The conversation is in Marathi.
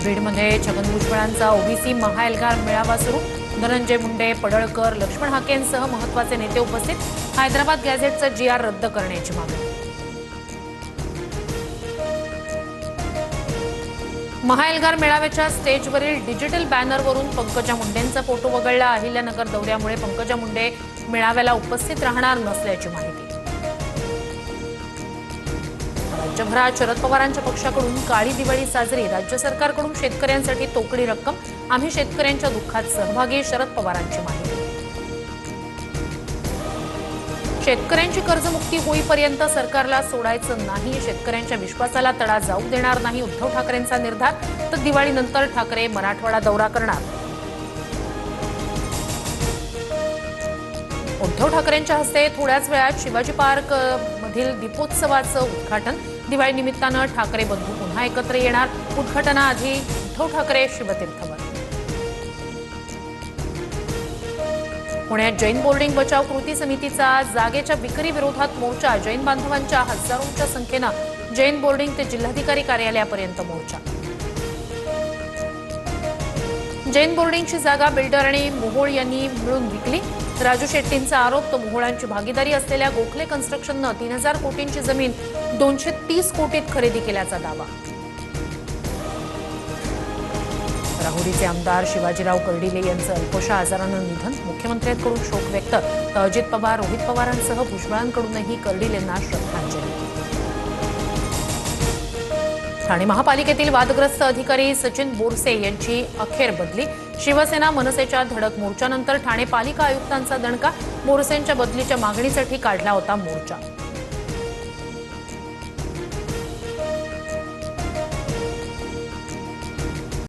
बीडमध्ये छगन भुजबळांचा ओबीसी महाएल्गार मेळावा सुरू। धनंजय मुंडे, पडळकर, लक्ष्मण हाकेंसह महत्त्वाचे नेते उपस्थित। हैदराबाद गॅझेटचं जीआर रद्द करण्याची मागणी। महाएल्गार मेळाव्याच्या स्टेजवरील डिजिटल बॅनरवरून पंकजा मुंडेंचा फोटो वगळला। अहिल्यानगर दौऱ्यामुळे पंकजा मुंडे मेळाव्याला उपस्थित राहणार नसल्याची माहिती। राज्यभरात शरद पवारांच्या पक्षाकडून काळी दिवाळी साजरी। राज्य सरकारकडून शेतकऱ्यांसाठी तोकडी रक्कम। आम्ही शेतकऱ्यांच्या दुःखात सहभागी, शरद पवारांची माहिती। शेतकऱ्यांची कर्जमुक्ती होईपर्यंत सरकारला सोडायचं नाही। शेतकऱ्यांच्या विश्वासाला तडा जाऊ देणार नाही, उद्धव ठाकरेंचा निर्धार। तर दिवाळीनंतर ठाकरे मराठवाडा दौरा करणार। उद्धव ठाकरेंच्या हस्ते थोड्याच वेळात शिवाजी पार्क मधील दीपोत्सवाचं उद्घाटन। दिवाळी निमित्तानं ठाकरे बंधू पुन्हा एकत्र येणार। उद्घाटनाआधी उद्धव ठाकरे शिवतीर्थवर। पुण्यात जैन बोर्डिंग बचाव कृती समितीचा जागेच्या विक्री विरोधात मोर्चा। जैन बांधवांच्या हजारोंच्या संख्येनं जैन बोर्डिंग ते जिल्हाधिकारी कार्यालयापर्यंत मोर्चा। जैन बोर्डिंगची जागा बिल्डर आणि मोहोळ यांनी मिळून विकली। राजू शेट्टींचा आरोप, तो मोहोळांची भागीदारी असलेल्या गोखले कन्स्ट्रक्शननं 3000 कोटींची जमीन 230 कोटीत खरेदी केल्याचा दावा। राहुरीचे आमदार शिवाजीराव कर्डिले यांचं अल्पशा आजारानं निधन। मुख्यमंत्र्यांकडून शोक व्यक्त। तर अजित पवार, रोहित पवारांसह भुजबळांकडूनही कर्डिलेंना श्रद्धांजली। ठाणे महापालिकेतील वादग्रस्त अधिकारी सचिन बोरसे यांची अखेर बदली। शिवसेना मनसेच्या धडक मोर्चानंतर ठाणे पालिका आयुक्तांचा दणका। बोरसेंच्या बदलीच्या मागणीसाठी काढला होता मोर्चा।